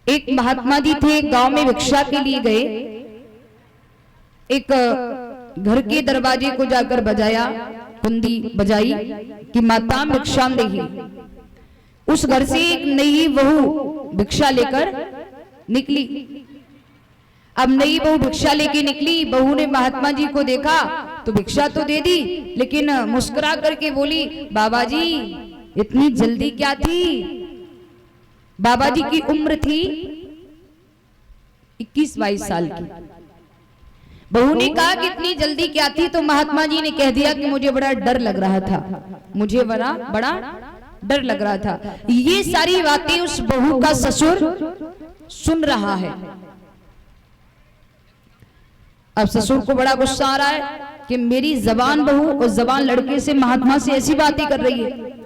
एक महात्मा जी थे, गांव में भिक्षा के लिए गए। एक घर के दरवाजे को जाकर बजाया, कुंडी बजाई कि माता भिक्षाम देही। उस घर से एक नई बहू भिक्षा लेकर निकली। अब नई बहू भिक्षा लेके निकली, बहू ने महात्मा जी को देखा तो भिक्षा तो दे दी, लेकिन मुस्कुरा करके बोली, बाबा जी इतनी जल्दी क्या थी? बाबा जी की उम्र थी 21-22 साल की। बहू ने कहा कि इतनी जल्दी क्या थी? तो महात्मा जी ने कह दिया कि मुझे बड़ा डर लग रहा था, मुझे बड़ा डर लग रहा था। ये सारी बातें उस बहू का ससुर सुन रहा है। अब ससुर को बड़ा गुस्सा आ रहा है कि मेरी जबान बहू और जबान लड़के से, महात्मा से ऐसी बातें कर रही है।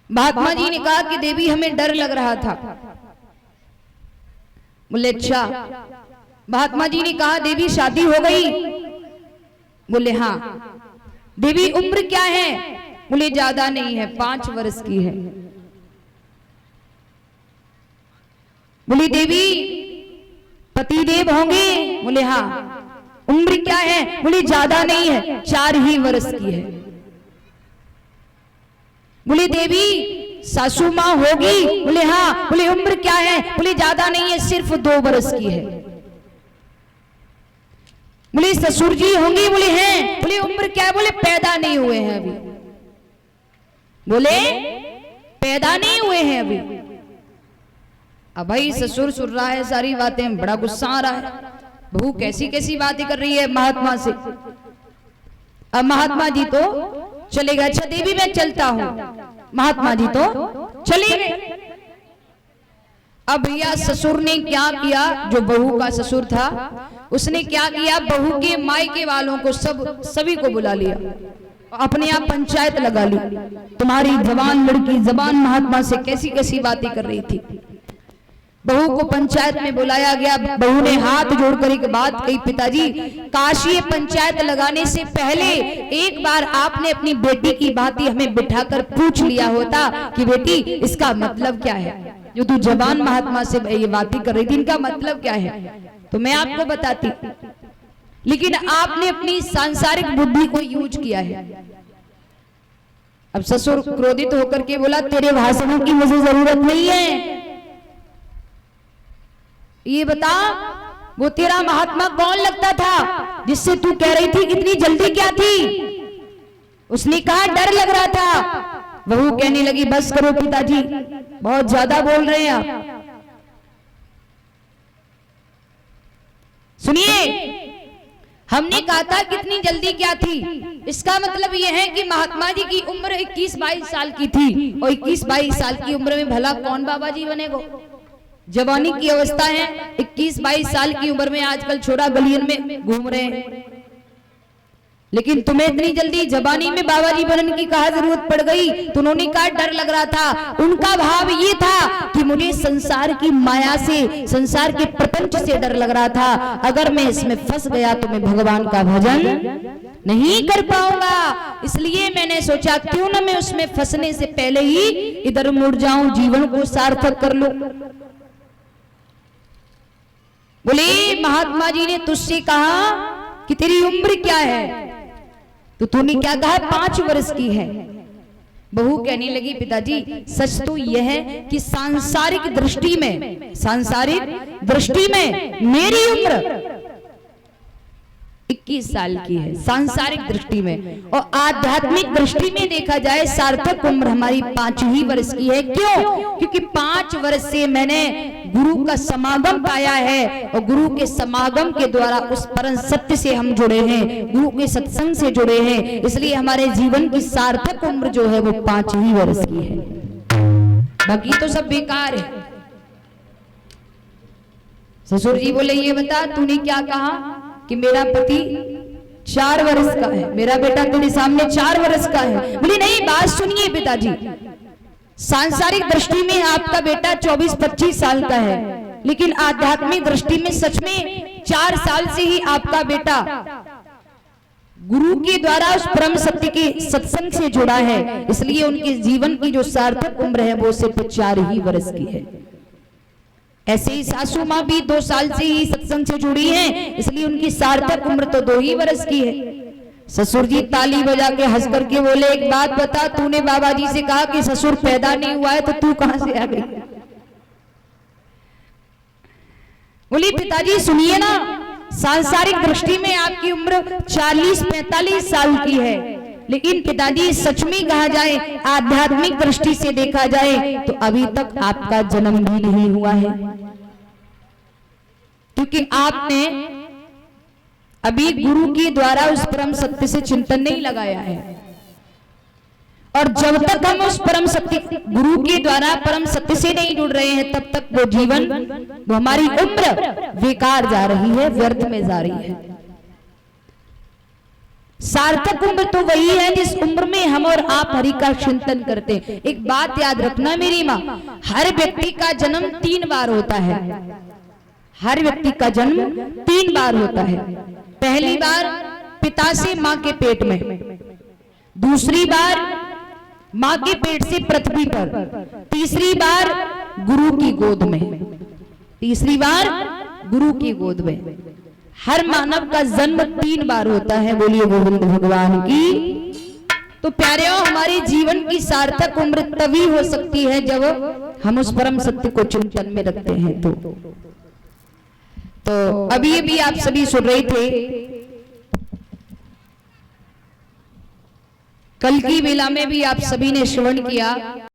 महात्मा जी ने कहा कि देवी हमें डर लग रहा था। बोले अच्छा। महात्मा जी ने कहा देवी शादी हो गई? बोले हाँ। देवी उम्र क्या है? बोले ज्यादा नहीं है, 5 वर्ष की है। बोली देवी पतिदेव होंगे? बोले हाँ। उम्र क्या है? बोले ज्यादा नहीं है, 4 ही वर्ष की है। बोले देवी सासू माँ होगी? बोले हाँ। बोले उम्र क्या है? बोले ज्यादा नहीं है, सिर्फ 2 वर्ष की है। बोले ससुर जी होंगी? बोले हैं। बोले उम्र क्या है? बोले पैदा नहीं हुए हैं अभी। बोले पैदा नहीं हुए हैं अभी। अब भाई ससुर सुन रहा है सारी बातें, बड़ा गुस्सा आ रहा है। बहू कैसी कैसी बातें कर रही है महात्मा से। अब महात्मा जी तो चले गए। अच्छा देवी मैं चलता हूं। महात्मा जी तो चले गए। अब भैया ससुर ने क्या किया? जो बहू का ससुर था उसने क्या किया? बहू के मायके वालों को सभी को बुला लिया, अपने आप पंचायत लगा ली। तुम्हारी जवान लड़की जबान महात्मा से कैसी कैसी बातें कर रही थी। बहू को पंचायत में बुलाया गया। बहू ने हाथ जोड़कर एक बात कही, पिताजी काश ये पंचायत लगाने से पहले एक बार आपने अपनी बेटी की बात ही हमें बिठाकर पूछ लिया होता कि बेटी इसका मतलब क्या है? जो तू जवान महात्मा से ये बातें कर रही थी, इनका मतलब क्या है? तो मैं आपको बताती, लेकिन आपने अपनी सांसारिक बुद्धि को यूज किया है। अब ससुर क्रोधित होकर के बोला, तेरे भाषणों की मुझे जरूरत नहीं है। ये बता वो तेरा महात्मा कौन लगता था जिससे तू कह रही थी इतनी जल्दी क्या थी? उसने कहा डर लग रहा था। बहू कहने लगी बस करो पिताजी, बहुत ज्यादा बोल रहे हैं आप। सुनिए, हमने कहा था कितनी जल्दी क्या थी? इसका मतलब यह है कि महात्मा जी की उम्र 21-22 साल की थी, और 21-22 साल की उम्र में भला कौन बाबा जी बनेगा? जवानी की अवस्था है, 21-22 साल की उम्र में आजकल छोड़ा गलियन में घूम रहे हैं। लेकिन तुम्हें इतनी जल्दी जवानी में बाबा जी बनने की कहा जरूरत पड़ गई? तो उन्होंने कहा डर लग रहा था। उनका भाव ये था कि मुझे संसार की माया से, संसार के प्रपंच से डर लग रहा था। अगर मैं इसमें फंस गया तो मैं भगवान का भजन नहीं कर पाऊंगा। इसलिए मैंने सोचा क्यों ना मैं उसमें फंसने से पहले ही इधर मुड़ जाऊं, जीवन को सार्थक कर लूं। बोले महात्मा जी ने तुझसे कहा कि तेरी उम्र क्या है? तो तूने क्या कहा? 5 वर्ष की है। बहू कहने लगी पिताजी सच तो यह है कि सांसारिक दृष्टि में मेरी उम्र 21 साल की है, सांसारिक दृष्टि में। और आध्यात्मिक दृष्टि में देखा जाए सार्थक उम्र हमारी 5 ही वर्ष की है। क्यों? क्योंकि 5 वर्ष से मैंने गुरु का समागम पाया है, और गुरु के समागम के द्वारा उस परम सत्य से हम जुड़े हैं, गुरु के सत्संग से जुड़े हैं। इसलिए हमारे जीवन की सार्थक उम्र जो है वो 5 ही वर्ष की है, बाकी तो सब बेकार है। ससुर जी बोले ये बता तूने क्या कहा कि मेरा पति 4 वर्ष का है, मेरा बेटा तेरे सामने 4 वर्ष का है। बोली नहीं, बात सुनिए पिताजी, सांसारिक दृष्टि में आपका बेटा 24-25 साल का है, लेकिन आध्यात्मिक दृष्टि में सच में 4 साल से ही आपका बेटा गुरु के द्वारा उस परम सत्य के सत्संग से जुड़ा है। इसलिए उनके जीवन की जो सार्थक उम्र है वो सिर्फ 4 ही वर्ष की है। ऐसे ही सासू माँ भी 2 साल से ही सत्संग से जुड़ी हैं, इसलिए उनकी सार्थक उम्र तो 2 ही वर्ष की है। ससुर जी ताली बजा के हंस करके बोले, एक बात बता, तूने बाबा जी से कहा कि ससुर पैदा नहीं हुआ है, तो तू कहां से आ गई? बोली पिताजी सुनिए ना, सांसारिक दृष्टि में आपकी उम्र 40-45 साल की है, लेकिन पिताजी सच में कहा जाए, आध्यात्मिक दृष्टि से देखा जाए तो अभी तक आपका जन्म भी नहीं हुआ है, क्योंकि आपने अभी गुरु के द्वारा उस परम सत्य से चिंतन नहीं लगाया है। और जब तक हम उस परम सत्य गुरु के द्वारा परम सत्य से नहीं जुड़ रहे हैं, तब तक वो जीवन, वो हमारी उम्र बेकार जा रही है, व्यर्थ में जा रही है। सार्थक उम्र तो वही है जिस उम्र में हम और आप हरि का चिंतन करते हैं। एक बात याद रखना मेरी माँ, हर व्यक्ति का जन्म 3 बार होता है। हर व्यक्ति का जन्म 3 बार होता है। पहली बार पिता से माँ के पेट में, दूसरी बार माँ के पेट से पृथ्वी पर, तीसरी बार गुरु की गोद में, तीसरी बार गुरु की गोद में। हर मानव का जन्म 3 बार होता है। बोलिए गोविंद भगवान की। तो प्यारेओ, हमारे जीवन की सार्थक उम्र तभी हो सकती है जब हम उस परम सत्य को चिंतन में रखते हैं। तो अभी आप सभी सुन रहे थे, कल की बेला में भी आप सभी ने श्रवण किया